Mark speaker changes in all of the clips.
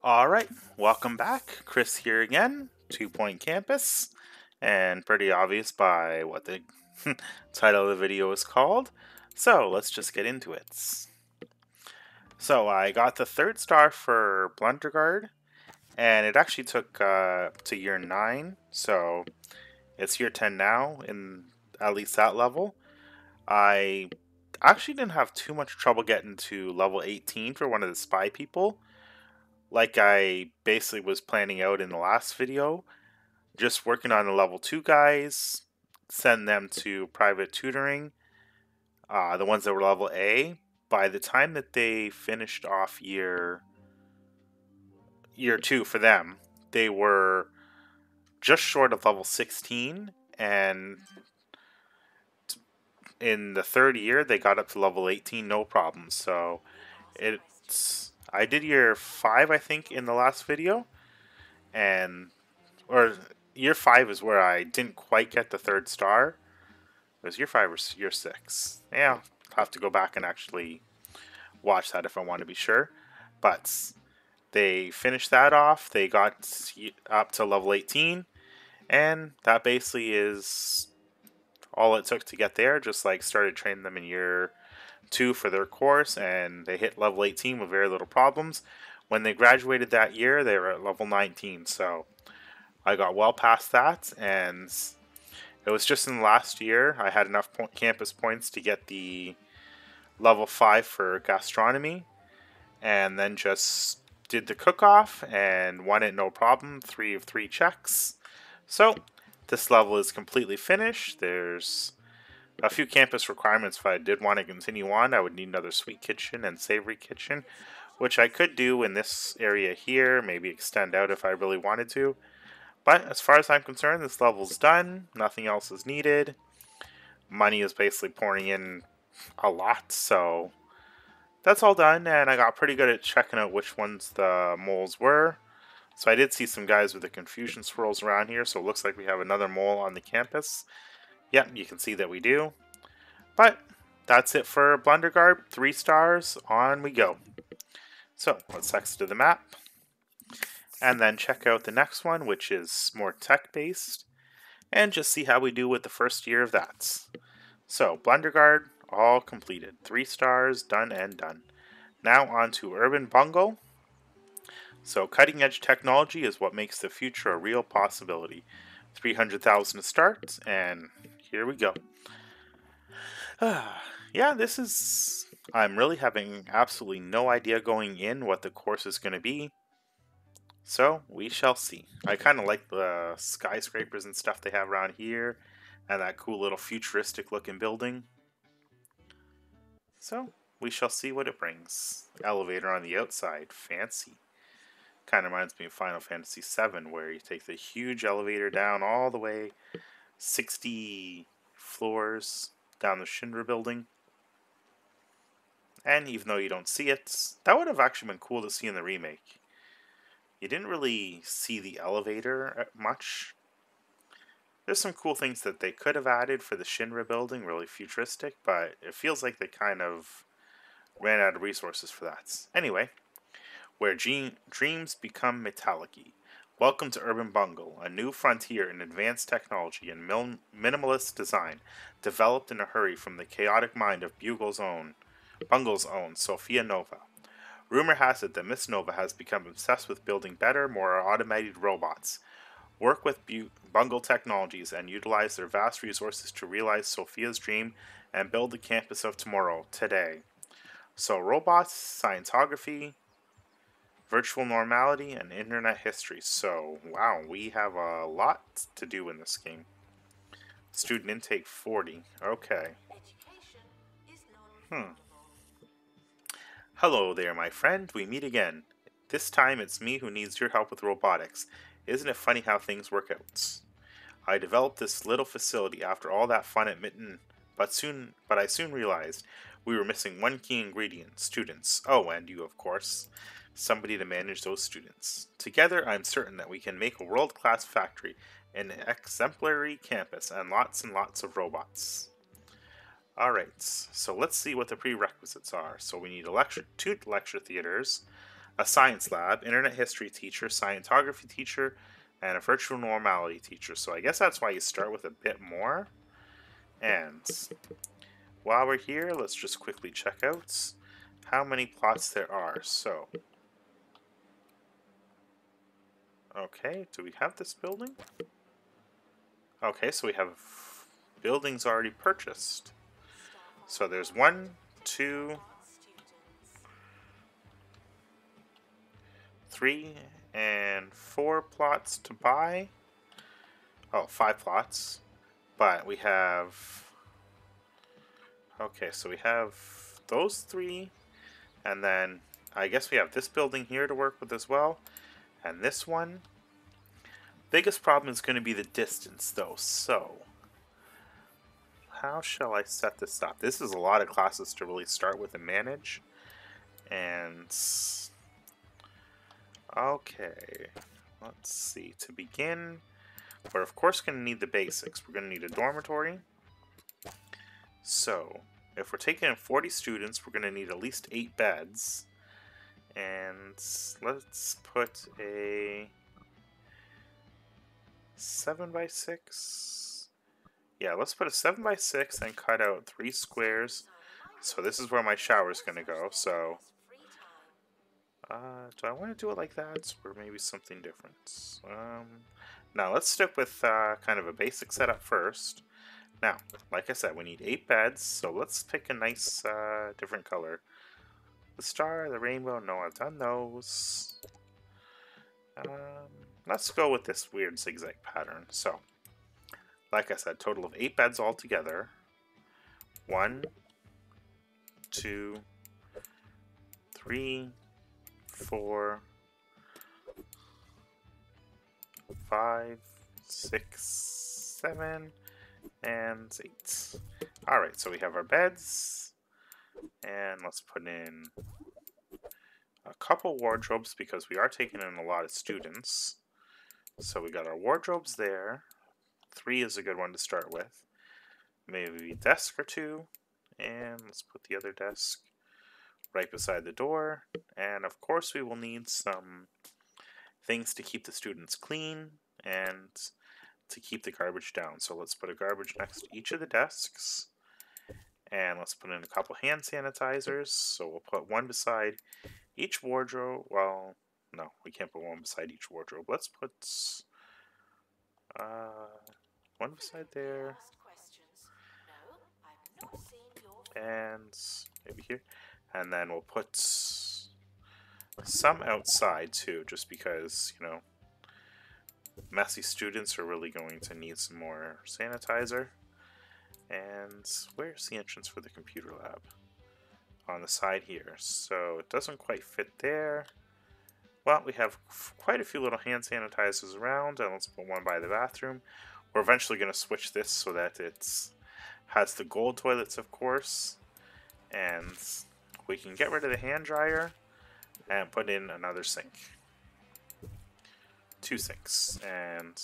Speaker 1: All right, welcome back. Chris here again, 2 Point Campus, and pretty obvious by what the title of the video is called. So let's just get into it. So I got the third star for Blundergard, and it actually took to year 9, so it's year 10 now, in at least that level. I actually didn't have too much trouble getting to level 18 for one of the spy people, like I basically was planning out in the last video, just working on the level 2 guys, send them to private tutoring, the ones that were level A. By the time that they finished off year 2 for them, they were just short of level 16, and in the third year they got up to level 18 no problem. So I did year 5 I think in the last video, and or year 5 is where I didn't quite get the third star. It was year 5 or year 6. Yeah, I'll have to go back and actually watch that if I want to be sure. But they finished that off. They got up to level 18, and that basically is all it took to get there. Just like started training them in year 2 for their course, and they hit level 18 with very little problems. When they graduated that year, they were at level 19, so I got well past that, and it was just in the last year I had enough campus points to get the level 5 for gastronomy, and then just did the cook-off and won it no problem, 3 of 3 checks. So this level is completely finished. There's a few campus requirements. If I did want to continue on, I would need another sweet kitchen and savory kitchen, which I could do in this area here, maybe extend out if I really wanted to. But as far as I'm concerned, this level's done. Nothing else is needed. Money is basically pouring in a lot, so that's all done, and I got pretty good at checking out which ones the moles were. So I did see some guys with the confusion swirls around here, so it looks like we have another mole on the campus. Yep, you can see that we do. But that's it for Blundergard. 3 stars, on we go. So let's exit to the map, and then check out the next one, which is more tech-based, and just see how we do with the first year of that. So, Blundergard, all completed. 3 stars, done and done. Now on to Urban Bungle. So, cutting edge technology is what makes the future a real possibility. 300,000 to start, and here we go. Yeah, this is... I'm really having absolutely no idea going in what the course is going to be. So, we shall see. I kind of like the skyscrapers and stuff they have around here, and that cool little futuristic looking building. So, we shall see what it brings. Elevator on the outside, fancy. Kind of reminds me of Final Fantasy VII, where you take the huge elevator down all the way 60 floors down the Shinra building. And even though you don't see it, that would have actually been cool to see in the remake. You didn't really see the elevator much. There's some cool things that they could have added for the Shinra building, really futuristic, but it feels like they kind of ran out of resources for that. Anyway, where dreams become metallic-y. Welcome to Urban Bungle, a new frontier in advanced technology and minimalist design, developed in a hurry from the chaotic mind of Bungle's own, Sophia Nova. Rumor has it that Miss Nova has become obsessed with building better, more automated robots. Work with Bungle Technologies and utilize their vast resources to realize Sophia's dream and build the campus of tomorrow, today. So robots, scientography, virtual normality, and internet history. So, wow, we have a lot to do in this game. Student intake 40. Okay. Hello there, my friend. We meet again. This time it's me who needs your help with robotics. Isn't it funny how things work out? I developed this little facility after all that fun at Mitten, but I soon realized we were missing one key ingredient: students. Oh, and you, of course. Somebody to manage those students. Together, I'm certain that we can make a world-class factory, an exemplary campus, and lots of robots. Alright, so let's see what the prerequisites are. So we need two lecture theaters, a science lab, internet history teacher, scientography teacher, and a virtual normality teacher. So I guess that's why you start with a bit more. And while we're here, let's just quickly check out how many plots there are. So, okay, do we have this building? Okay, so we have buildings already purchased. So there's 1, 2, 3, and 4 plots to buy. Oh, 5 plots. But we have... Okay, so we have those 3. And then I guess we have this building here to work with as well. And this one. Biggest problem is going to be the distance, though. So, how shall I set this up? This is a lot of classes to really start with and manage. And... okay, let's see. To begin, we're of course going to need the basics. We're going to need a dormitory. So, if we're taking in 40 students, we're going to need at least 8 beds. And let's put a 7x6. Yeah, let's put a 7x6 and cut out 3 squares. So this is where my shower is going to go. So, do I want to do it like that, or maybe something different? Now let's stick with kind of a basic setup first. Now, like I said, we need 8 beds, so let's pick a nice different color. The star, the rainbow, no, I've done those. Let's go with this weird zigzag pattern. So, like I said, total of 8 beds altogether. 1, 2, 3, 4, 5, 6, 7, and 8. Alright, so we have our beds, and let's put in a couple wardrobes because we are taking in a lot of students. So we got our wardrobes there. 3 is a good one to start with. Maybe a desk or 2, and let's put the other desk right beside the door. And of course we will need some things to keep the students clean and to keep the garbage down. So let's put a garbage next to each of the desks. And let's put in a couple hand sanitizers. So we'll put one beside each wardrobe. Well, no, we can't put one beside each wardrobe. Let's put one beside there. And maybe here. And then we'll put some outside too, just because, you know, messy students are really going to need some more sanitizer. And where's the entrance for the computer lab? On the side here. So it doesn't quite fit there. Well, we have quite a few little hand sanitizers around, and let's put one by the bathroom. We're eventually going to switch this so that it has the gold toilets, of course. And we can get rid of the hand dryer and put in another sink. 2 sinks. And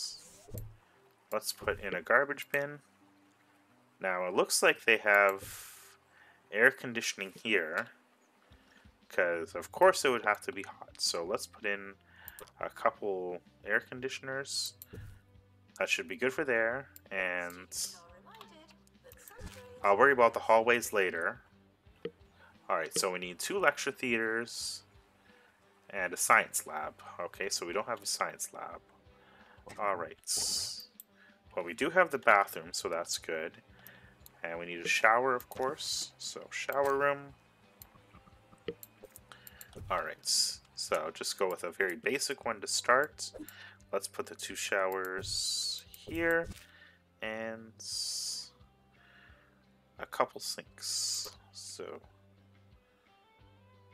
Speaker 1: let's put in a garbage bin. Now it looks like they have air conditioning here, because of course it would have to be hot. So let's put in a couple air conditioners. That should be good for there, and I'll worry about the hallways later. Alright, so we need 2 lecture theaters and a science lab. Okay, so we don't have a science lab. Alright. Well, we do have the bathroom, so that's good. And we need a shower, of course. So, shower room. Alright, so just go with a very basic one to start. Let's put the 2 showers here. And a couple sinks. So,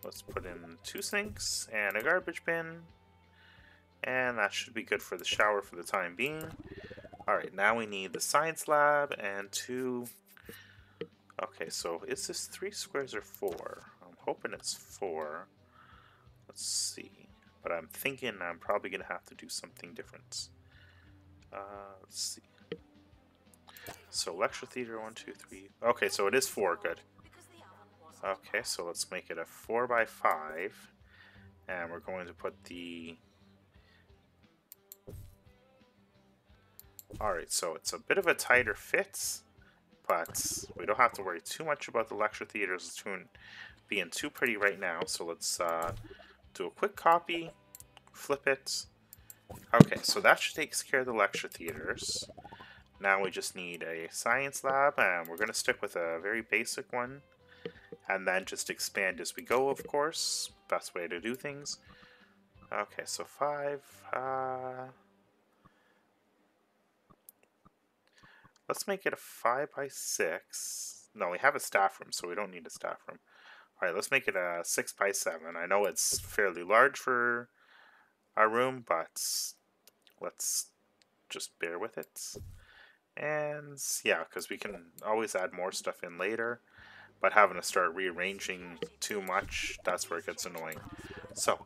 Speaker 1: let's put in 2 sinks and a garbage bin. And that should be good for the shower for the time being. Alright, now we need the science lab and 2... Okay, so is this 3 squares or 4? I'm hoping it's 4. Let's see. But I'm thinking I'm probably going to have to do something different. Let's see. So lecture theater, 1, 2, 3. Okay, so it is 4. Good. Okay, so let's make it a 4x5. And we're going to put the... Alright, so it's a bit of a tighter fit, but we don't have to worry too much about the lecture theaters being too pretty right now. So let's do a quick copy, flip it. Okay, so that should take care of the lecture theaters. Now we just need a science lab, and we're going to stick with a very basic one, and then just expand as we go, of course. Best way to do things. Okay, so 5. Let's make it a 5x6. No, we have a staff room, so we don't need a staff room. Alright, let's make it a 6x7. I know it's fairly large for our room, but let's just bear with it. And yeah, because we can always add more stuff in later, but having to start rearranging too much, that's where it gets annoying. So,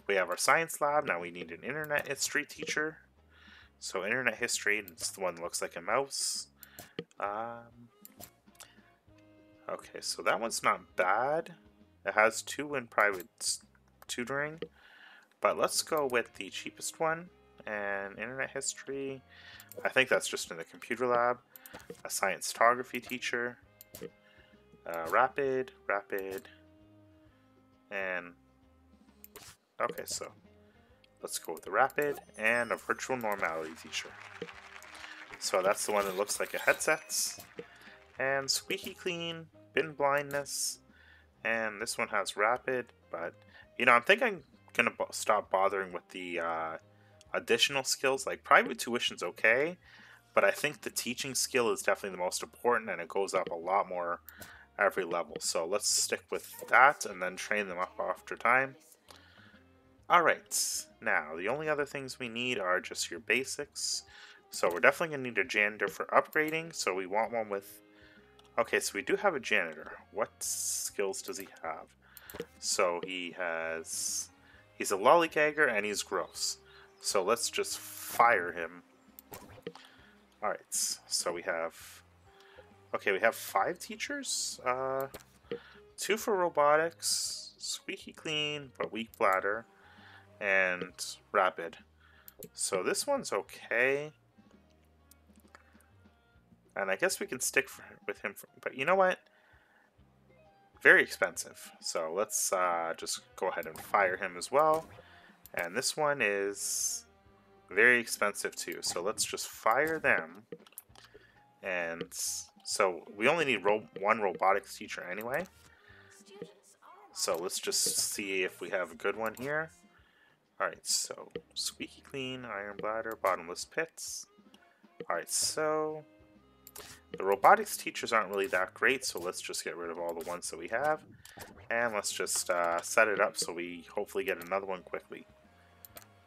Speaker 1: we have our science lab. Now we need an internet history teacher. So internet history, it's the one that looks like a mouse. Okay, so that one's not bad. It has 2 in private tutoring, but let's go with the cheapest one. And internet history, I think that's just in the computer lab. A science photography teacher, rapid, and okay, so let's go with the rapid and a virtual normality teacher. So that's the one that looks like a headset. And squeaky clean, bin blindness, and this one has rapid, but you know, I'm thinking I'm gonna stop bothering with the additional skills. Like private tuition's okay, but I think the teaching skill is definitely the most important, and it goes up a lot more every level. So let's stick with that and then train them up after time. Alright, now the only other things we need are just your basics. So we're definitely going to need a janitor for upgrading, so we want one with... Okay, so we do have a janitor. What skills does he have? So he's a lollygagger and he's gross. So let's just fire him. Alright, so we have... Okay, we have 5 teachers. 2 for robotics, squeaky clean, but weak bladder, and rapid. So this one's okay. And I guess we can stick with him, but you know what? Very expensive. So let's just go ahead and fire him as well. And this one is very expensive too. So let's just fire them. And so we only need one robotics teacher anyway. So let's just see if we have a good one here. Alright, so squeaky clean, iron bladder, bottomless pits. Alright, so the robotics teachers aren't really that great, so let's just get rid of all the ones that we have. And let's just set it up so we hopefully get another one quickly.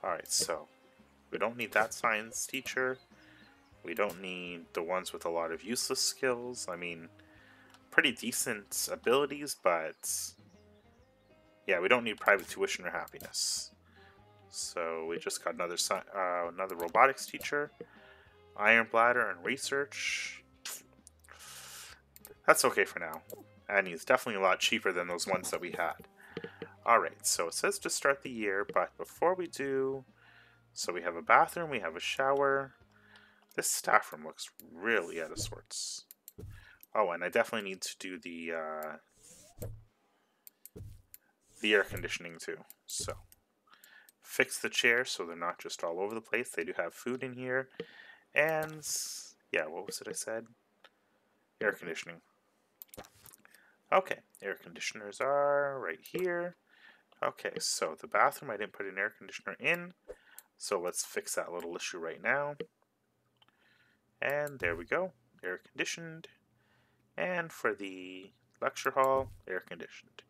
Speaker 1: Alright, so we don't need that science teacher. We don't need the ones with a lot of useless skills. I mean, pretty decent abilities, but yeah, we don't need private tuition or happiness. So we just got another robotics teacher, iron bladder, and research. That's okay for now, and he's definitely a lot cheaper than those ones that we had. Alright, so it says to start the year, but before we do, so we have a bathroom, we have a shower. This staff room looks really out of sorts. Oh, and I definitely need to do the air conditioning too. So fix the chairs so they're not just all over the place. They do have food in here. And yeah, what was it I said? Air conditioning. Okay, air conditioners are right here. Okay, so the bathroom, I didn't put an air conditioner in. So let's fix that little issue right now. And there we go, air conditioned. And for the lecture hall, air conditioned.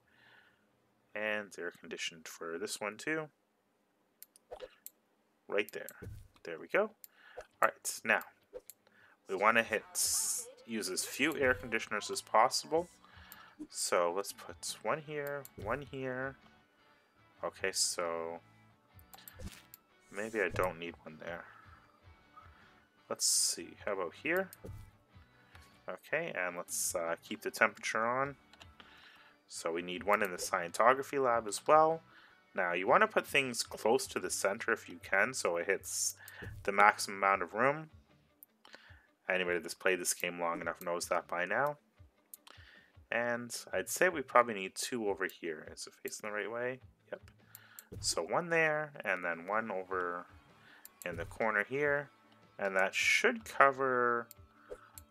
Speaker 1: And air conditioned for this one too. Right there. There we go. Alright, now we want to use as few air conditioners as possible. So let's put one here, one here. Okay, so maybe I don't need one there. Let's see, how about here? Okay, and let's keep the temperature on. So we need one in the scientography lab as well. Now, you want to put things close to the center if you can, so it hits the maximum amount of room. Anybody that's played this game long enough knows that by now. And I'd say we probably need 2 over here. Is it facing the right way? Yep. So 1 there, and then 1 over in the corner here. And that should cover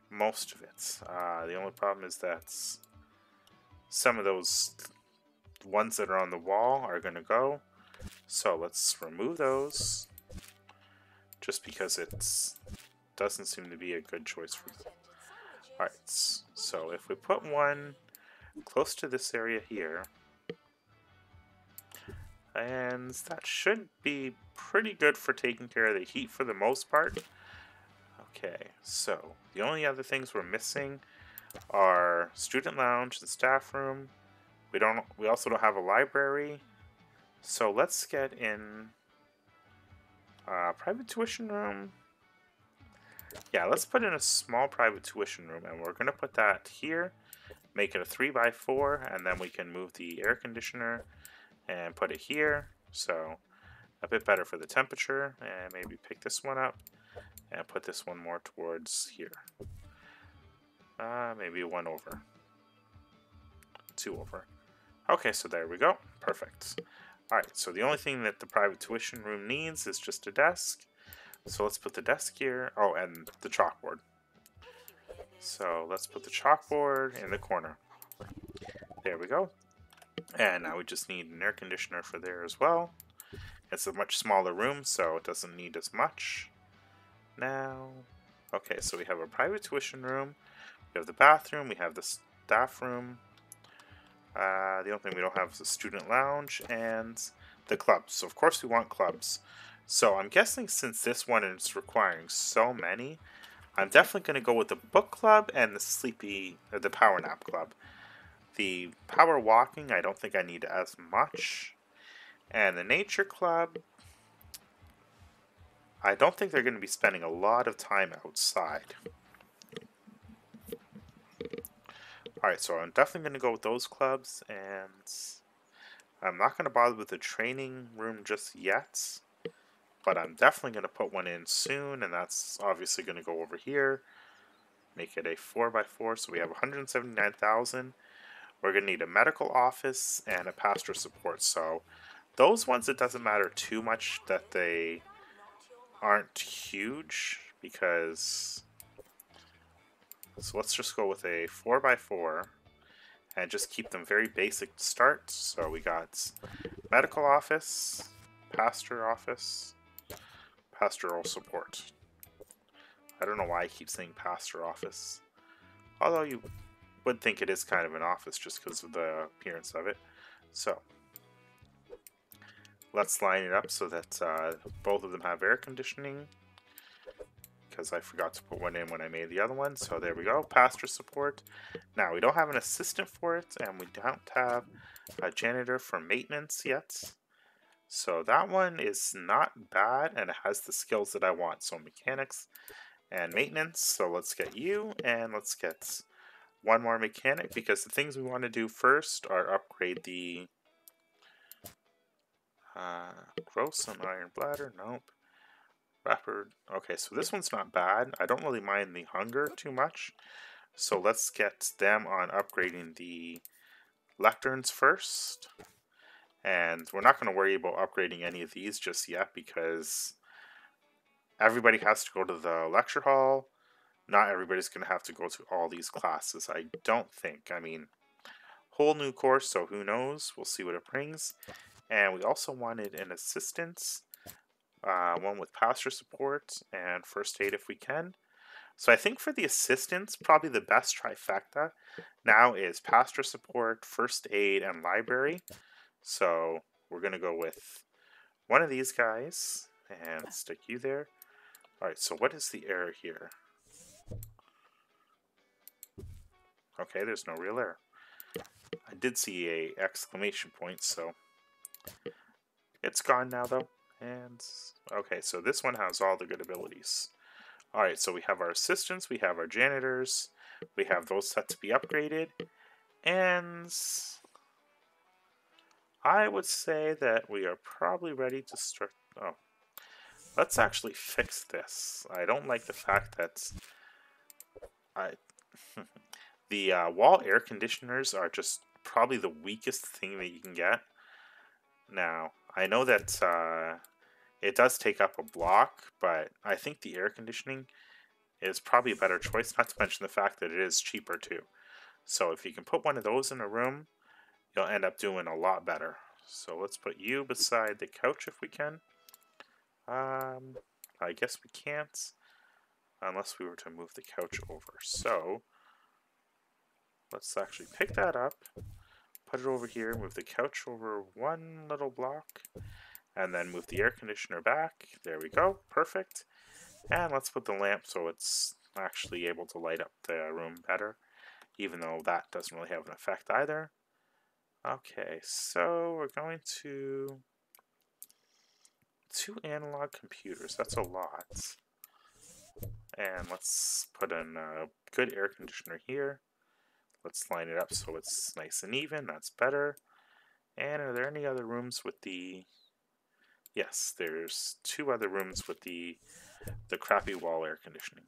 Speaker 1: most of it. The only problem is that some of those ones that are on the wall are going to go. So let's remove those, just because it doesn't seem to be a good choice for them. Alright, so if we put 1 close to this area here, and that should be pretty good for taking care of the heat for the most part. Okay, so the only other things we're missing are student lounge and staff room. We also don't have a library. So let's get in private tuition room. Yeah, let's put in a small private tuition room, and we're going to put that here, make it a 3x4, and then we can move the air conditioner and put it here. So a bit better for the temperature, and maybe pick this one up and put this one more towards here. Maybe 1 over. 2 over. Okay, so there we go. Perfect. Alright, so the only thing that the private tuition room needs is just a desk. So let's put the desk here. Oh, and the chalkboard. So let's put the chalkboard in the corner. There we go. And now we just need an air conditioner for there as well. It's a much smaller room, so it doesn't need as much. Now, okay, so we have a private tuition room. We have the bathroom. We have the staff room. The only thing we don't have is the student lounge and the clubs. So of course we want clubs. So I'm guessing since this one is requiring so many, I'm definitely going to go with the book club and the power nap club. The power walking, I don't think I need as much. And the nature club, I don't think they're going to be spending a lot of time outside. Alright, so I'm definitely going to go with those clubs, and I'm not going to bother with the training room just yet, but I'm definitely going to put one in soon, and that's obviously going to go over here. Make it a 4x4, so we have 179,000. We're going to need a medical office and a pastoral support, so those ones, it doesn't matter too much that they aren't huge, because... So let's just go with a 4x4 and just keep them very basic to start. So we got medical office, pastor office, pastoral support. I don't know why I keep saying pastor office, although you would think it is kind of an office just because of the appearance of it. So let's line it up so that both of them have air conditioning, because I forgot to put one in when I made the other one. So there we go, pastor support. Now we don't have an assistant for it, and we don't have a janitor for maintenance yet. So that one is not bad, and it has the skills that I want. So mechanics and maintenance. So let's get you, and let's get one more mechanic, because the things we want to do first are upgrade the gross on iron bladder. Nope. Rapid. Okay, so this one's not bad. I don't really mind the hunger too much. So let's get them on upgrading the lecterns first. And we're not going to worry about upgrading any of these just yet, because everybody has to go to the lecture hall. Not everybody's going to have to go to all these classes, I don't think. I mean, whole new course, so who knows? We'll see what it brings. And we also wanted an assistant. One with pastor support and first aid if we can. So I think for the assistants, probably the best trifecta now is pastor support, first aid, and library. So we're going to go with one of these guys and stick you there. Alright, so what is the error here? Okay, there's no real error. I did see a exclamation point, so it's gone now though. And okay, so this one has all the good abilities. Alright, so we have our assistants, we have our janitors, we have those set to be upgraded, and I would say that we are probably ready to start. Oh, let's actually fix this. I don't like the fact that I the wall air conditioners are just probably the weakest thing that you can get. Now, I know that it does take up a block, but I think the air conditioning is probably a better choice, not to mention the fact that it is cheaper too. So if you can put one of those in a room, you'll end up doing a lot better. So let's put you beside the couch if we can. I guess we can't, unless we were to move the couch over. So let's actually pick that up, put it over here, move the couch over one little block, and then move the air conditioner back. There we go, perfect. And let's put the lamp so it's actually able to light up the room better, even though that doesn't really have an effect either. Okay, so we're going to 2 analog computers. That's a lot. And let's put in a good air conditioner here. Let's line it up so it's nice and even. That's better. And are there any other rooms with the... Yes, there's 2 other rooms with the crappy wall air conditioning.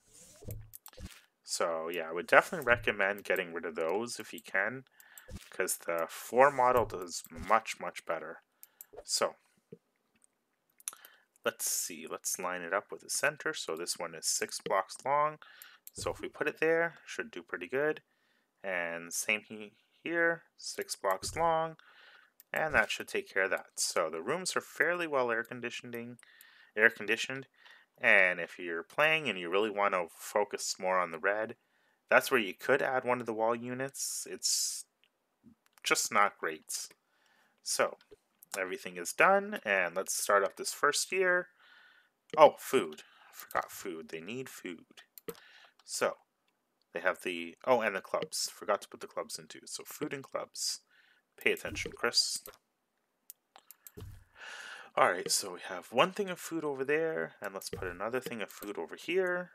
Speaker 1: So yeah, I would definitely recommend getting rid of those if you can, because the floor model does much, much better. So let's see, let's line it up with the center. So this one is 6 blocks long. So if we put it there, should do pretty good. And same here, 6 blocks long, and that should take care of that. So the rooms are fairly well air conditioned, and if you're playing and you really want to focus more on the red, that's where you could add one of the wall units. It's just not great. So everything is done, and let's start up this first year. Oh, food. Forgot food. They need food. So they have the... Oh, and the clubs. Forgot to put the clubs in too. So food and clubs. Pay attention, Chris. Alright, so we have one thing of food over there, and let's put another thing of food over here.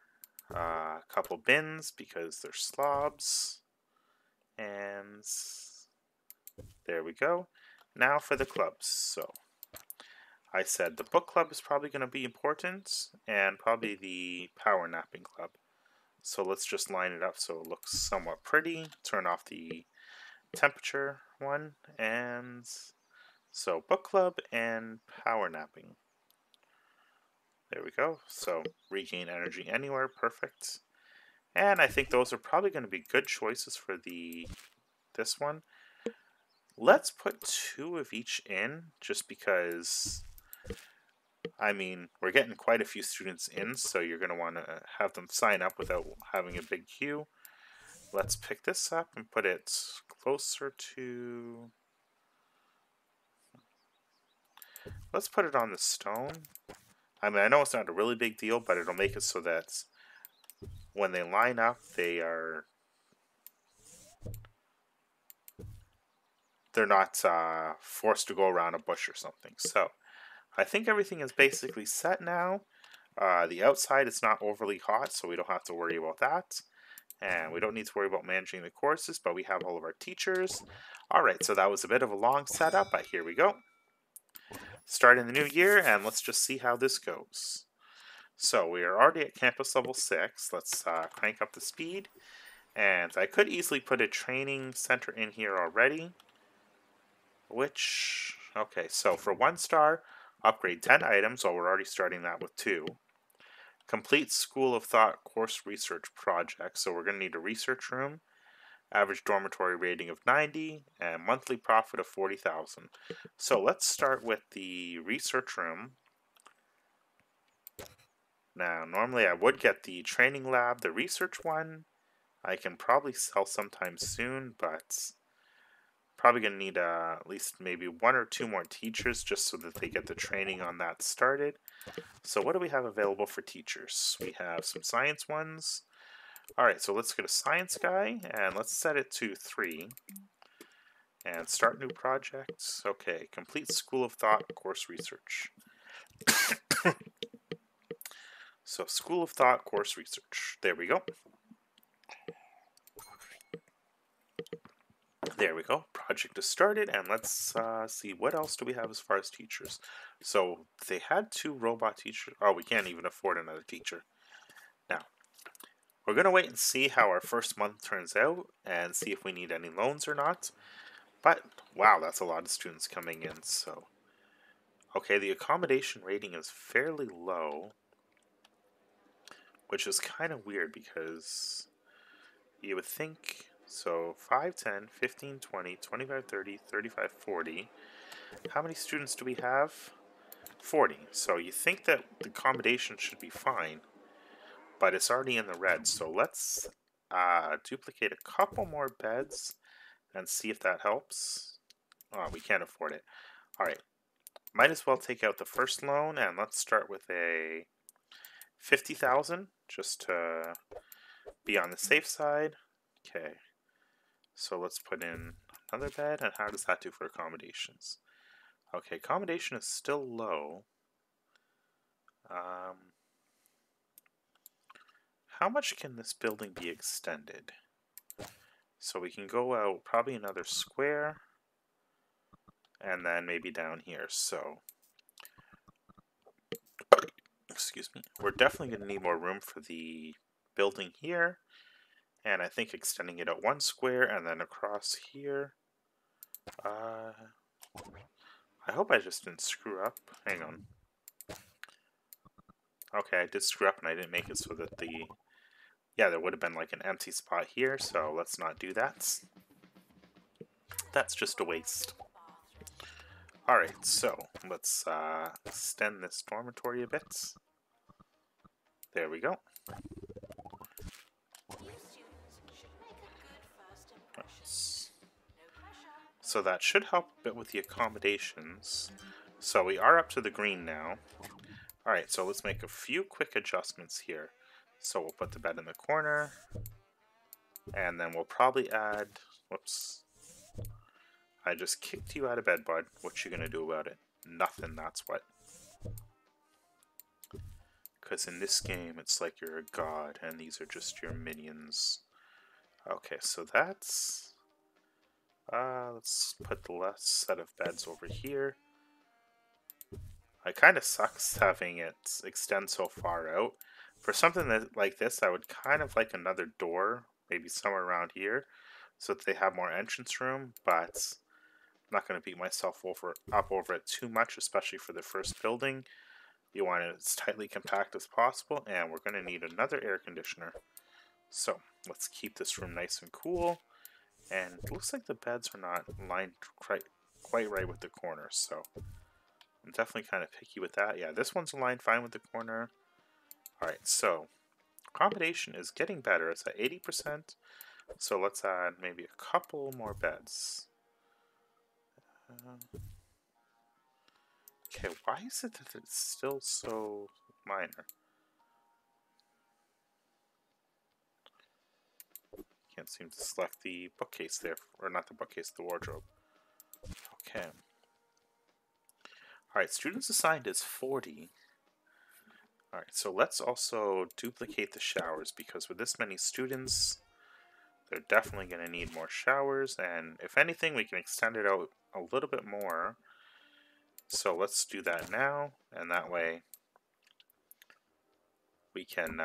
Speaker 1: A couple bins, because they're slobs. And there we go. Now for the clubs. So I said the book club is probably going to be important, and probably the power napping club. So let's just line it up so it looks somewhat pretty. Turn off the temperature one, and so book club and power napping. There we go. So regain energy anywhere, perfect. And I think those are probably going to be good choices for this one. Let's put 2 of each in, just because, I mean, we're getting quite a few students in, so you're going to want to have them sign up without having a big queue. Let's pick this up and put it closer to... Let's put it on the stone. I mean, I know it's not a really big deal, but it'll make it so that when they line up, they're not forced to go around a bush or something. So I think everything is basically set now. The outside is not overly hot, so we don't have to worry about that. And we don't need to worry about managing the courses, but we have all of our teachers. Alright, so that was a bit of a long setup, but here we go. Starting the new year, and let's just see how this goes. So we are already at campus level 6. Let's crank up the speed. And I could easily put a training center in here already. Which, okay, so for 1 star, upgrade 10 items. Well, we're already starting that with 2. Complete School of Thought course research project. So we're going to need a research room. Average dormitory rating of 90 and monthly profit of 40,000. So let's start with the research room. Now, normally I would get the training lab, the research one. I can probably sell sometime soon, but probably going to need at least maybe 1 or 2 more teachers just so that they get the training on that started. So what do we have available for teachers? We have some science ones. Alright, so let's get a science guy, and let's set it to 3. And start new projects. Okay, complete School of Thought course research. So, School of Thought course research. There we go. There we go. project is started, and let's see what else do we have as far as teachers. So they had 2 robot teachers. Oh, we can't even afford another teacher. Now, we're going to wait and see how our first month turns out and see if we need any loans or not. But, wow, that's a lot of students coming in, so... Okay, the accommodation rating is fairly low, which is kind of weird because you would think... So, 5, 10, 15, 20, 25, 30, 35, 40. How many students do we have? 40. So you think that the accommodation should be fine, but it's already in the red. So let's duplicate a couple more beds and see if that helps. Oh, we can't afford it. All right. Might as well take out the first loan, and let's start with a 50,000 just to be on the safe side. Okay. So let's put in another bed, and how does that do for accommodations? Okay, accommodation is still low. How much can this building be extended? So we can go out probably another square, and then maybe down here. So, excuse me, we're definitely going to need more room for the building here, and I think extending it out 1 square and then across here. I hope I just didn't screw up. Hang on. Okay, I did screw up and I didn't make it so that the... Yeah, there would have been like an empty spot here, so let's not do that. That's just a waste. Alright, so let's extend this dormitory a bit. There we go. So that should help a bit with the accommodations. So we are up to the green now. Alright, so let's make a few quick adjustments here. So we'll put the bed in the corner. And then we'll probably add... Whoops. I just kicked you out of bed, bud. What you gonna do about it? Nothing, that's what. Because in this game, it's like you're a god, and these are just your minions. Okay, so that's... let's put the last set of beds over here. It kind of sucks having it extend so far out. For something that like this, I would kind of like another door, maybe somewhere around here, so that they have more entrance room, but I'm not going to beat myself up over it too much, especially for the first building. You want it as tightly compact as possible, and we're going to need another air conditioner. So let's keep this room nice and cool. And it looks like the beds are not lined quite right with the corners, so I'm definitely kind of picky with that. Yeah, this one's aligned fine with the corner. Alright, so accommodation is getting better. It's at 80%, so let's add maybe a couple more beds. Okay, why is it that it's still so minor? Can't seem to select the bookcase there, or not the bookcase, the wardrobe. Okay. Alright, students assigned is 40. Alright, so let's also duplicate the showers, because with this many students, they're definitely going to need more showers, and if anything, we can extend it out a little bit more. So let's do that now, and that way we can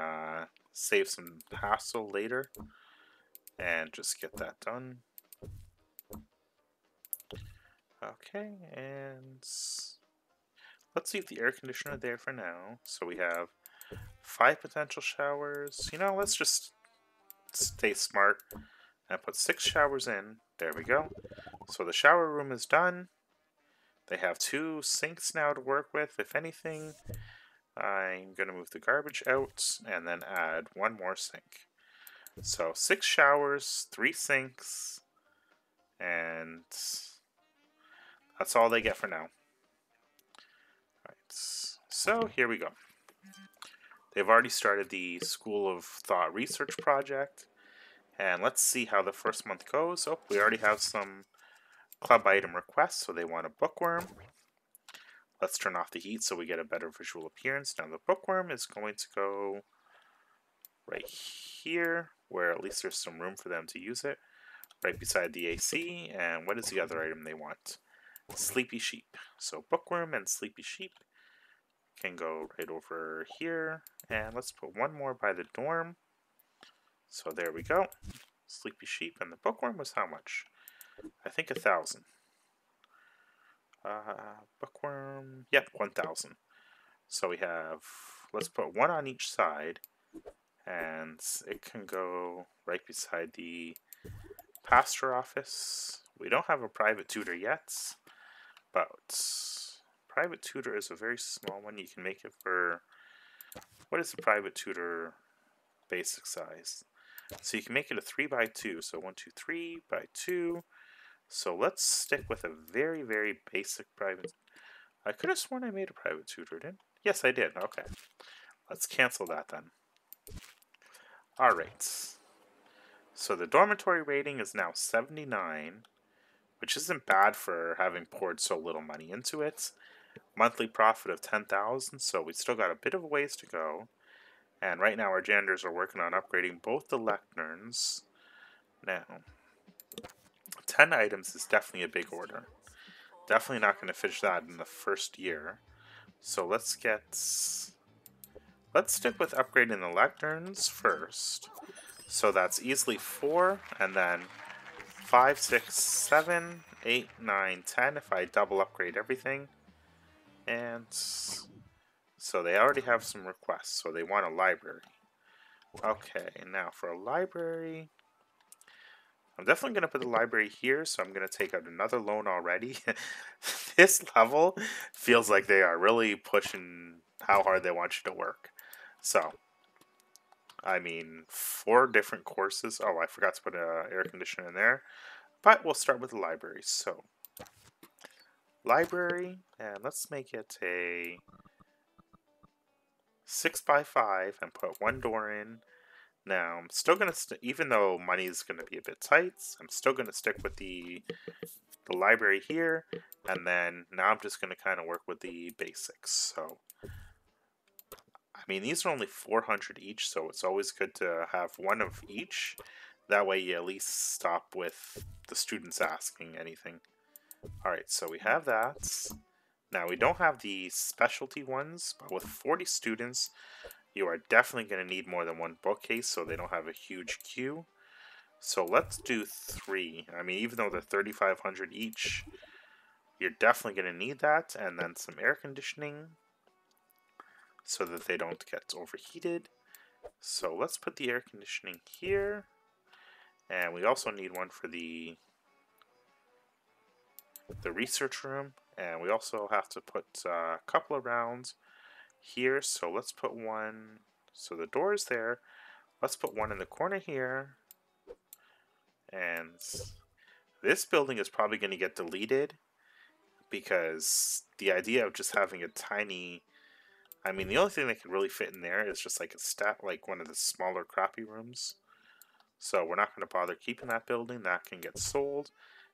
Speaker 1: save some hassle later and just get that done. Okay, and let's leave the air conditioner there for now. So we have 5 potential showers. You know, let's just stay smart and put 6 showers in. There we go. So the shower room is done. They have 2 sinks now to work with. If anything, I'm going to move the garbage out and then add 1 more sink. So 6 showers, 3 sinks, and that's all they get for now. Alright, so here we go. They've already started the School of Thought research project, and let's see how the first month goes. Oh, we already have some club item requests, so they want a bookworm. Let's turn off the heat so we get a better visual appearance. Now the bookworm is going to go right here, where at least there's some room for them to use it. right beside the AC. And what is the other item they want? Sleepy sheep. So bookworm and sleepy sheep can go right over here. And let's put one more by the dorm. So there we go. Sleepy sheep, and the bookworm was how much? I think 1,000. Bookworm, yep, 1,000. So we have, let's put one on each side, and it can go right beside the pastor office. We don't have a private tutor yet, but private tutor is a very small one. You can make it for, what is the private tutor basic size? So you can make it a 3x2. So 1, 2, 3 by 2. So let's stick with a very, very basic private. I could have sworn I made a private tutor, didn't? Yes, I did. Okay. Let's cancel that then. Alright. So the dormitory rating is now 79, which isn't bad for having poured so little money into it. Monthly profit of 10,000, so we still got a bit of a ways to go. And right now our janitors are working on upgrading both the lecterns. Now, 10 items is definitely a big order. Definitely not going to finish that in the first year. So let's stick with upgrading the lecterns first. So that's easily 4, and then 5, 6, 7, 8, 9, 10 if I double upgrade everything. And so they already have some requests, so they want a library. Okay, now for a library, I'm definitely going to put the library here, so I'm going to take out another loan already. This level feels like they are really pushing how hard they want you to work. So, I mean, 4 different courses. Oh, I forgot to put an air conditioner in there. But we'll start with the library. So, library, and let's make it a 6x5 and put one door in. Now, I'm still going to, even though money is going to be a bit tight, I'm still going to stick with the library here, and then now I'm just going to kind of work with the basics. So, I mean, these are only 400 each, so it's always good to have one of each. That way you at least stop with the students asking anything. Alright, so we have that. Now, we don't have the specialty ones, but with 40 students, you are definitely going to need more than one bookcase so they don't have a huge queue. So let's do 3. I mean, even though they're 3,500 each, you're definitely going to need that. And then some air conditioning so that they don't get overheated. So let's put the air conditioning here. And we also need one for the research room. And we also have to put a couple of rounds here. So let's put one. So the door is there. Let's put one in the corner here. And this building is probably going to get deleted because the idea of just having a tiny, I mean, the only thing that can really fit in there is just like like one of the smaller crappy rooms. So we're not going to bother keeping that building. That can get sold,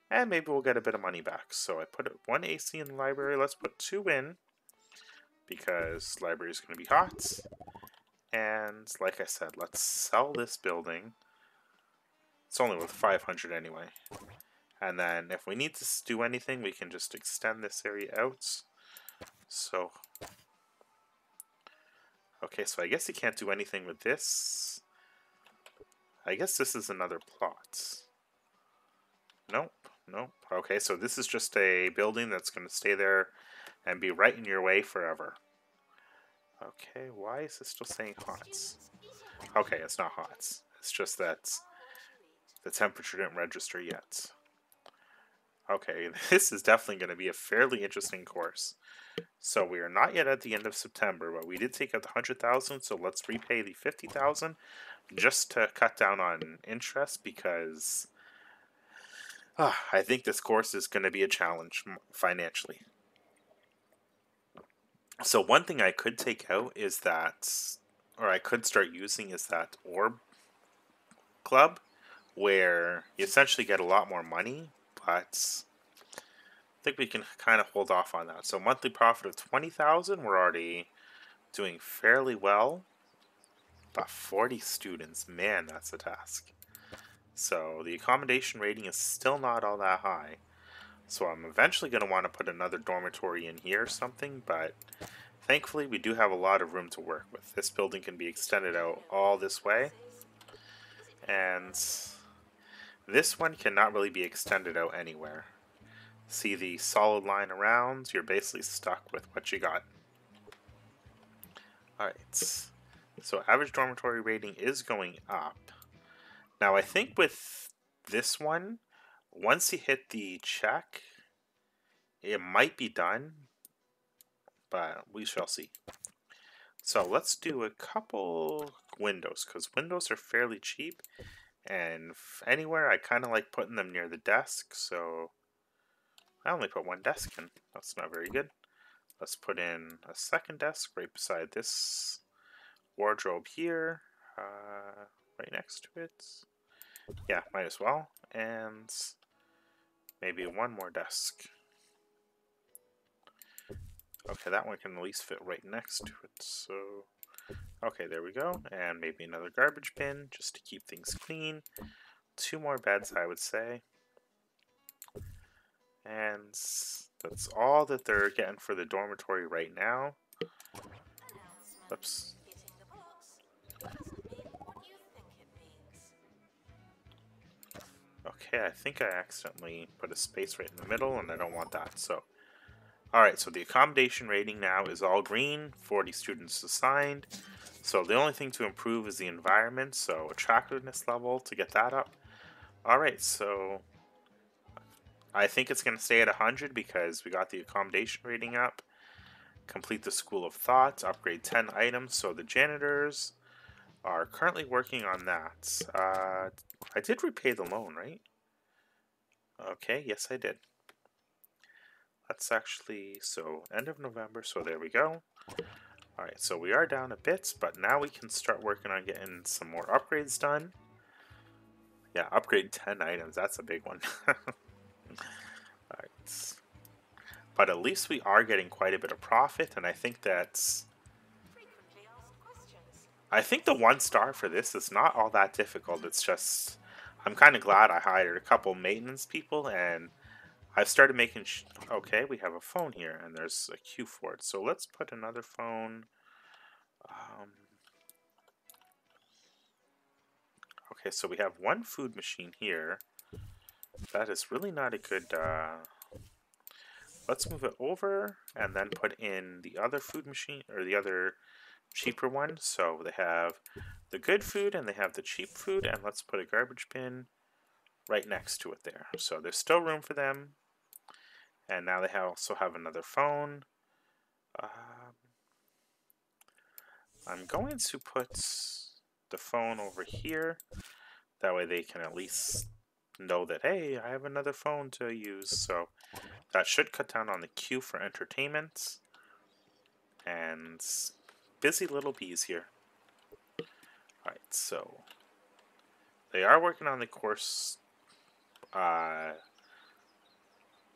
Speaker 1: and maybe we'll get a bit of money back. So I put one AC in the library. Let's put 2 in because the library is going to be hot. And like I said, let's sell this building. It's only worth 500 anyway. And then if we need to do anything, we can just extend this area out. So, okay, so I guess you can't do anything with this. I guess this is another plot. Nope, nope. Okay, so this is just a building that's going to stay there and be right in your way forever. Okay, why is this still saying hot? Okay, it's not hot. It's just that the temperature didn't register yet. Okay, this is definitely going to be a fairly interesting course. So we are not yet at the end of September, but we did take out the 100,000, so let's repay the 50,000 just to cut down on interest because I think this course is going to be a challenge financially. So one thing I could take out is that, or I could start using, is that orb club, where you essentially get a lot more money, but I think we can kind of hold off on that. So monthly profit of 20,000, we're already doing fairly well, but 40 students, man, that's a task. So the accommodation rating is still not all that high. So I'm eventually going to want to put another dormitory in here or something, but thankfully we do have a lot of room to work with. This building can be extended out all this way, and this one cannot really be extended out anywhere. See the solid line around? You're basically stuck with what you got. Alright, so average dormitory rating is going up. Now I think with this one, once you hit the check, it might be done, but we shall see. So let's do a couple windows, because windows are fairly cheap, and anywhere I kind of like putting them near the desk, so I only put one desk in. That's not very good. Let's put in a second desk right beside this wardrobe here, right next to it. Yeah, might as well. And maybe one more desk. Okay, that one can at least fit right next to it, so... Okay, there we go. And maybe another garbage bin, just to keep things clean. 2 more beds, I would say. And that's all that they're getting for the dormitory right now. Oops. Okay, I think I accidentally put a space right in the middle, and I don't want that, so... Alright, so the accommodation rating now is all green, 40 students assigned. So the only thing to improve is the environment, so attractiveness level to get that up. Alright, so I think it's going to stay at 100 because we got the accommodation rating up. Complete the School of Thought, upgrade 10 items, so the janitors are currently working on that. I did repay the loan, right? Okay, yes I did. That's actually, so end of November, so there we go. Alright, so we are down a bit, but now we can start working on getting some more upgrades done. Yeah, upgrade 10 items, that's a big one. Alright. But at least we are getting quite a bit of profit, and I think that's... I think the 1 star for this is not all that difficult, it's just... I'm kind of glad I hired a couple maintenance people, and I've started making... Okay, we have a phone here, and there's a queue for it, so let's put another phone... Okay, so we have 1 food machine here. That is really not a good... Let's move it over and then put in the other food machine, or the other cheaper one. So they have the good food and they have the cheap food, and let's put a garbage bin right next to it there. So there's still room for them. And now they also have another phone. I'm going to put the phone over here. That way they can at least know that, hey, I have another phone to use. So that should cut down on the queue for entertainment. And busy little bees here. Alright, so they are working on the course,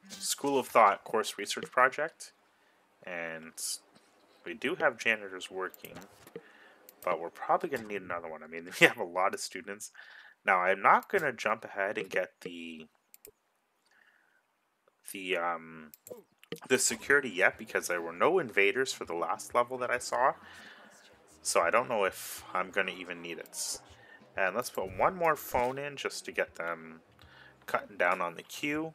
Speaker 1: School of Thought course research project. And we do have janitors working, but we're probably going to need another one. I mean, we have a lot of students. Now, I'm not going to jump ahead and get the security yet because there were no invaders for the last level that I saw. So I don't know if I'm going to even need it. And let's put 1 more phone in just to get them cutting down on the queue.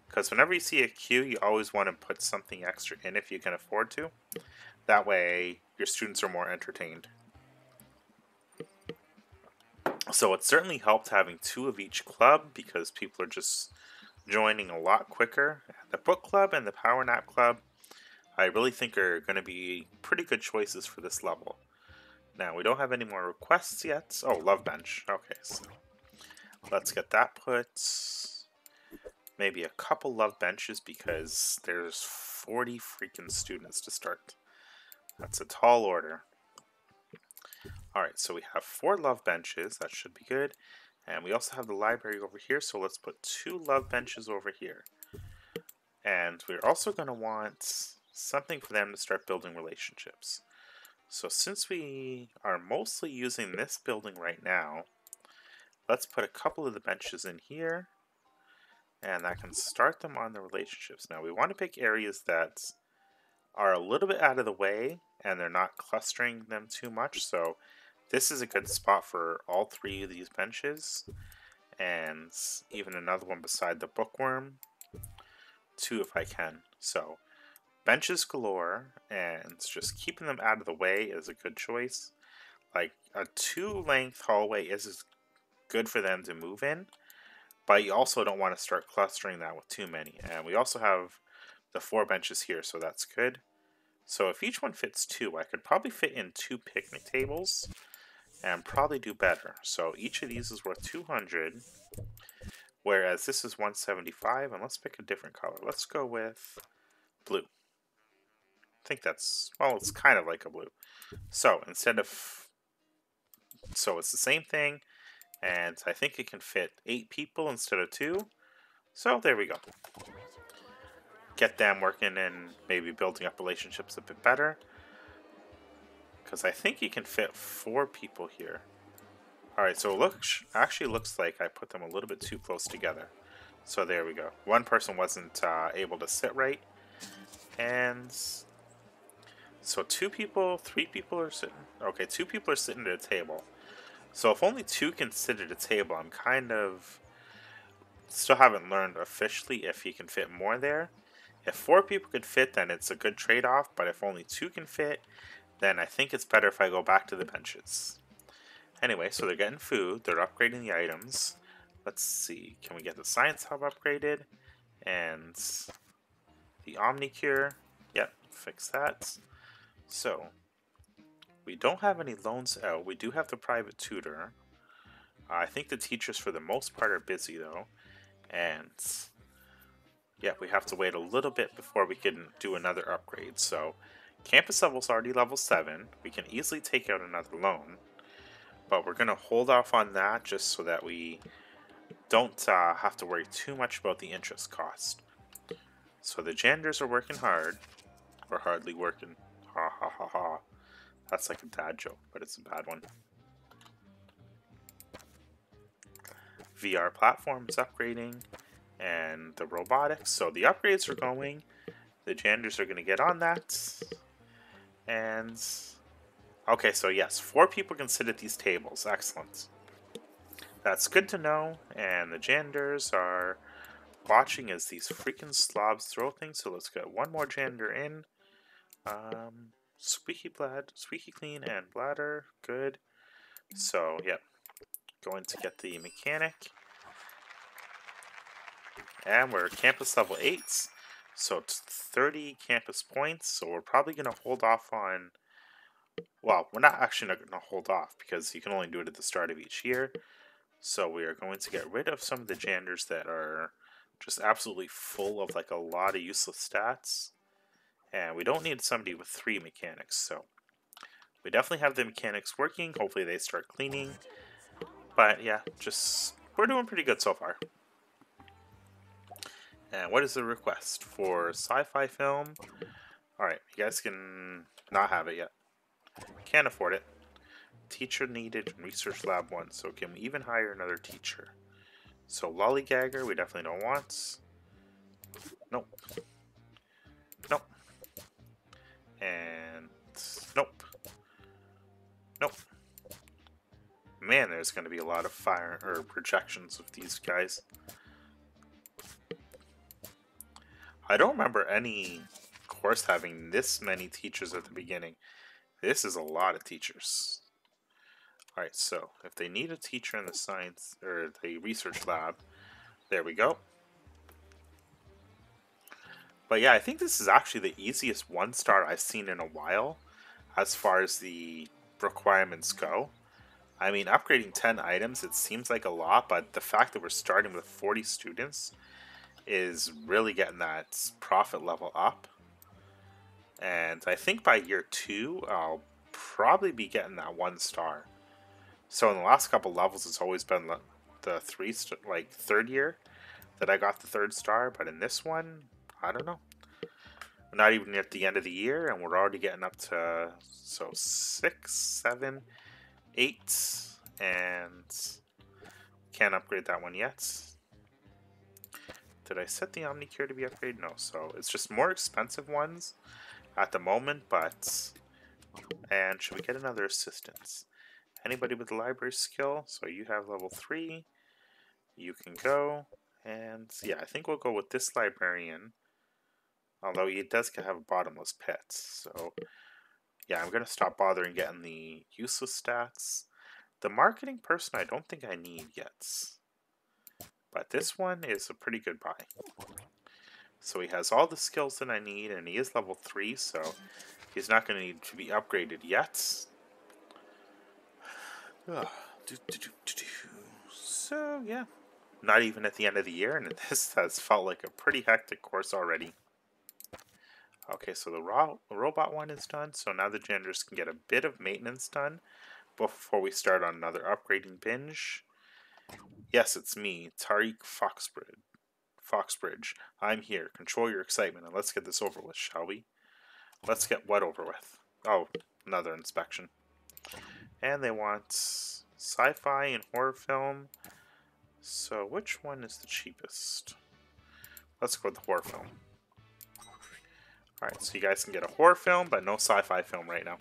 Speaker 1: Because whenever you see a queue, you always want to put something extra in if you can afford to. That way, your students are more entertained. So it certainly helped having 2 of each club because people are just joining a lot quicker. The book club and the power nap club, I really think are going to be pretty good choices for this level. Now, we don't have any more requests yet. Oh, love bench. Okay, so let's get that put. Maybe a couple love benches because there's 40 freaking students to start. That's a tall order. Alright, so we have 4 love benches. That should be good. And we also have the library over here, so let's put 2 love benches over here. And we're also going to want something for them to start building relationships. So since we are mostly using this building right now, let's put a couple of the benches in here, and that can start them on the relationships. Now we want to pick areas that are a little bit out of the way and they're not clustering them too much. So this is a good spot for all three of these benches, and even another one beside the bookworm, two if I can. So benches galore, and just keeping them out of the way is a good choice. Like a 2-length hallway is good for them to move in, but you also don't want to start clustering that with too many. And we also have the 4 benches here, so that's good. So if each one fits 2, I could probably fit in 2 picnic tables and probably do better. So each of these is worth 200, whereas this is 175, and let's pick a different color. Let's go with blue. I think that's, well, it's kind of like a blue. So instead of, so it's the same thing, and I think it can fit 8 people instead of 2. So there we go. Get them working and maybe building up relationships a bit better, because I think you can fit 4 people here. Alright, so it actually looks like I put them a little bit too close together. So there we go. One person wasn't able to sit right, and so 2 people, 3 people are sitting. Okay, 2 people are sitting at a table. So if only 2 can sit at a table, I'm kind of still haven't learned officially if you can fit more there. If 4 people could fit, then it's a good trade-off, but if only 2 can fit, then I think it's better if I go back to the benches. Anyway, so they're getting food, they're upgrading the items. Let's see, can we get the Science Hub upgraded? And the Omnicure, yep, fix that. So, we don't have any loans out, we do have the private tutor. I think the teachers for the most part are busy though, and yeah, we have to wait a little bit before we can do another upgrade. So campus level is already level 7. We can easily take out another loan, but we're going to hold off on that just so that we don't have to worry too much about the interest cost. So the janitors are working hard, or hardly working. Ha ha ha ha. That's like a dad joke, but it's a bad one. VR platform is upgrading, and the robotics. So the upgrades are going. The janitors are going to get on that. And okay, so yes, 4 people can sit at these tables. Excellent. That's good to know. And the janitors are watching as these freaking slobs throw things. So let's get one more janitor in. Squeaky clean and bladder. Good. So yep, going to get the mechanic. And we're campus level 8s, so it's 30 campus points, so we're probably going to hold off on, well, we're not actually going to hold off, because you can only do it at the start of each year, so we are going to get rid of some of the janitors that are just absolutely full of like a lot of useless stats, and we don't need somebody with 3 mechanics, so we definitely have the mechanics working. Hopefully they start cleaning, but yeah, just, we're doing pretty good so far. And what is the request for sci-fi film? Alright, you guys can not have it yet. Can't afford it. Teacher needed in Research Lab 1, so can we even hire another teacher? So Lollygagger, we definitely don't want. Nope. Nope. And nope. Nope. Man, there's going to be a lot of fire or projections of these guys. I don't remember any course having this many teachers at the beginning. This is a lot of teachers. Alright, so if they need a teacher in the science or the research lab, there we go. But yeah, I think this is actually the easiest 1-star I've seen in a while as far as the requirements go. I mean, upgrading 10 items, it seems like a lot, but the fact that we're starting with 40 students is really getting that profit level up. And I think by year 2, I'll probably be getting that 1-star. So in the last couple levels, it's always been the 3rd year that I got the 3rd star. But in this one, I don't know. We're not even at the end of the year, and we're already getting up to 6, 7, 8, and Can't upgrade that one yet. Did I set the Omni Cure to be upgraded? No, so it's just more expensive ones at the moment, but... And should we get another assistance? Anybody with the library skill? So you have level 3. You can go. And yeah, I think we'll go with this librarian. Although he does have a bottomless pit. So yeah, I'm going to stop bothering getting the useless stats. The marketing person I don't think I need yet. But this one is a pretty good buy. So he has all the skills that I need, and he is level 3, so he's not going to need to be upgraded yet. So, yeah. Not even at the end of the year, and this has felt like a pretty hectic course already. Okay, so the robot one is done, so now the genders can get a bit of maintenance done before we start on another upgrading binge. Yes, it's me, Tariq Foxbridge. I'm here. Control your excitement, and let's get this over with, shall we? Let's get what over with? Oh, another inspection. And they want sci-fi and horror film. So which one is the cheapest? Let's go with the horror film. Alright, so you guys can get a horror film, but no sci-fi film right now.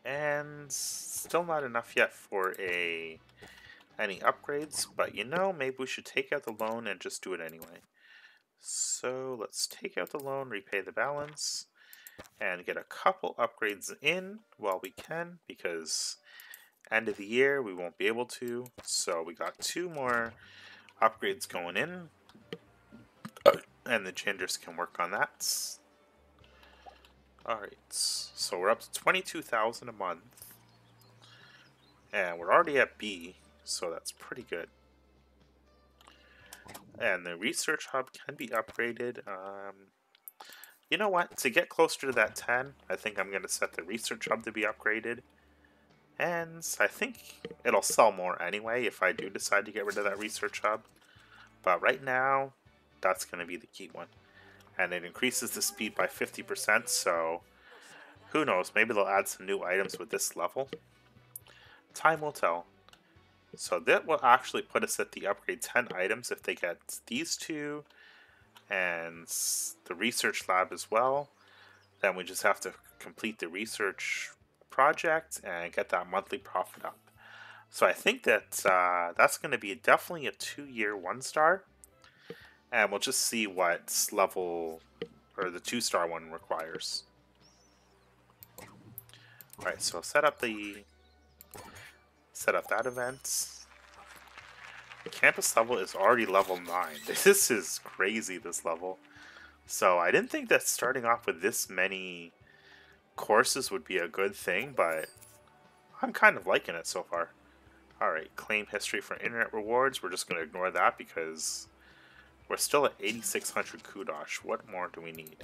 Speaker 1: And still not enough yet for any upgrades, but you know, maybe we should take out the loan and just do it anyway. So let's take out the loan, repay the balance, and get a couple upgrades in while we can, because end of the year we won't be able to. So we got 2 more upgrades going in, and the genders can work on that. Alright, so we're up to 22,000 a month, and we're already at B, so that's pretty good. And the research hub can be upgraded. You know what? To get closer to that 10, I think I'm going to set the research hub to be upgraded. And I think it'll sell more anyway if I do decide to get rid of that research hub. But right now, that's going to be the key one. And it increases the speed by 50%, so who knows? Maybe they'll add some new items with this level. Time will tell. So that will actually put us at the upgrade 10 items if they get these 2 and the research lab as well. Then we just have to complete the research project and get that monthly profit up. So I think that that's going to be definitely a 2-year 1-star. And we'll just see what level or the 2-star one requires. Alright, so set up that event. The campus level is already level 9. This is crazy, this level. So I didn't think that starting off with this many courses would be a good thing, but I'm kind of liking it so far. Alright, claim history for internet rewards. We're just going to ignore that because we're still at 8,600 kudosh. What more do we need?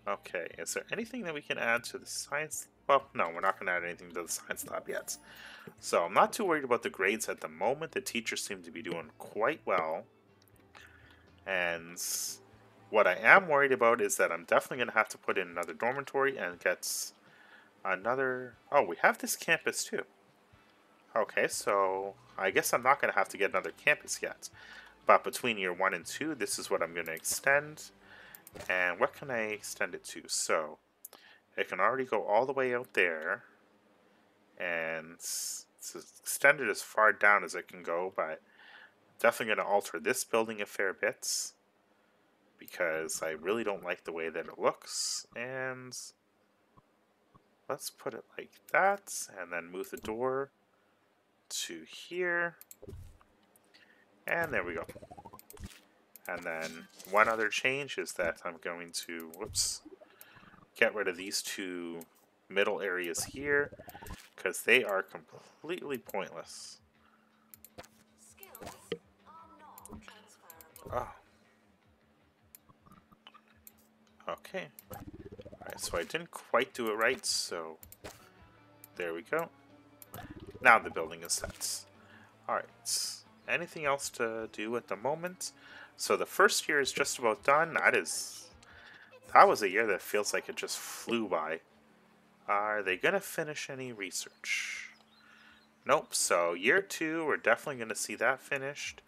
Speaker 1: Okay, is there anything that we can add to the science? Well, no, we're not going to add anything to the science lab yet. So I'm not too worried about the grades at the moment. The teachers seem to be doing quite well. And what I am worried about is that I'm definitely going to have to put in another dormitory and get another... Oh, we have this campus too. Okay, so I guess I'm not going to have to get another campus yet. But between year 1 and 2, this is what I'm going to extend. And what can I extend it to? So it can already go all the way out there. And it's extended as far down as it can go, but definitely going to alter this building a fair bit because I really don't like the way that it looks. And let's put it like that, and then move the door to here. And there we go. And then one other change is that I'm going to, get rid of these 2 middle areas here because they are completely pointless. Oh. Okay. Alright, so I didn't quite do it right, so there we go. Now the building is set. Alright. Anything else to do at the moment? So the first year is just about done. That was a year that feels like it just flew by. Are they going to finish any research? Nope. So year 2, we're definitely going to see that finished.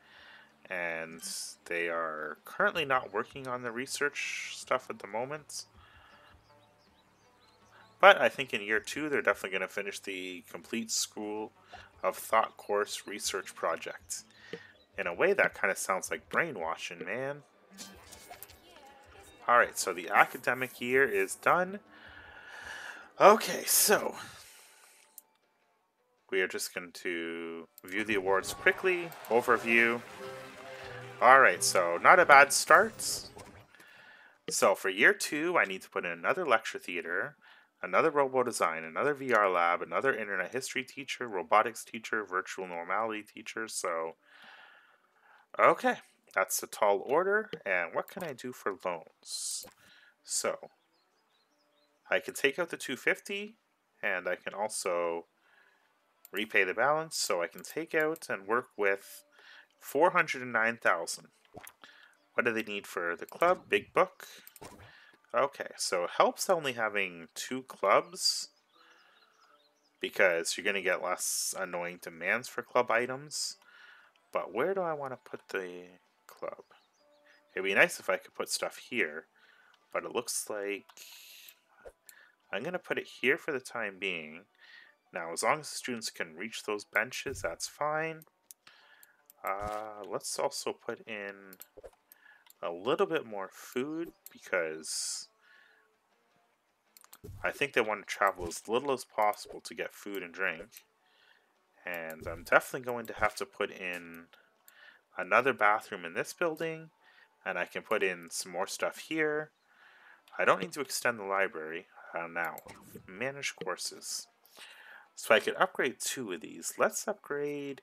Speaker 1: And they are currently not working on the research stuff at the moment. But I think in year 2, they're definitely going to finish the complete School of Thought course research project. In a way, that kind of sounds like brainwashing, man. Alright, so the academic year is done. Okay, so we are just going to view the awards quickly. Overview. Alright, so not a bad start. So for year 2, I need to put in another lecture theater, another robo design, another VR lab, another internet history teacher, robotics teacher, virtual normality teacher. So, okay, that's a tall order. And what can I do for loans? So, I can take out the 250, and I can also repay the balance. So I can take out and work with 409,000. What do they need for the club? Big book. Okay, so it helps only having 2 clubs because you're going to get less annoying demands for club items. But where do I want to put the club? It'd be nice if I could put stuff here, but it looks like I'm going to put it here for the time being. Now, as long as the students can reach those benches, that's fine. Let's also put in a little bit more food because I think they want to travel as little as possible to get food and drink. And I'm definitely going to have to put in another bathroom in this building, and I can put in some more stuff here. I don't need to extend the library. Now, manage courses. So I could upgrade 2 of these. Let's upgrade.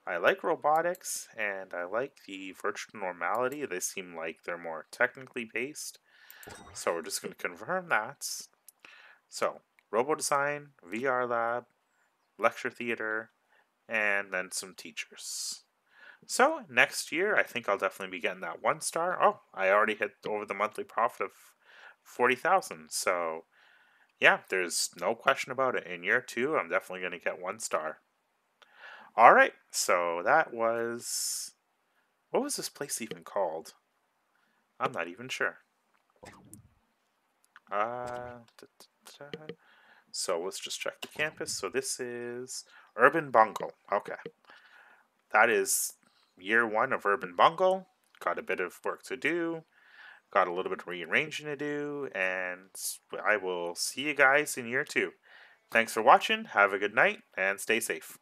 Speaker 1: I like robotics, and I like the virtual normality. They seem like they're more technically based. So we're just going to confirm that. So, robo design, VR lab, lecture theater, and then some teachers. So next year, I think I'll definitely be getting that 1 star. Oh, I already hit over the monthly profit of 40,000. So yeah, there's no question about it. In year 2, I'm definitely going to get 1 star. All right, so that was, what was this place even called? I'm not even sure. Uh, so let's just check the campus. So this is Urban Bungle. Okay, that is year 1 of Urban Bungle. Got a bit of work to do. Got a little bit of rearranging to do, and I will see you guys in year 2. Thanks for watching, have a good night, and stay safe.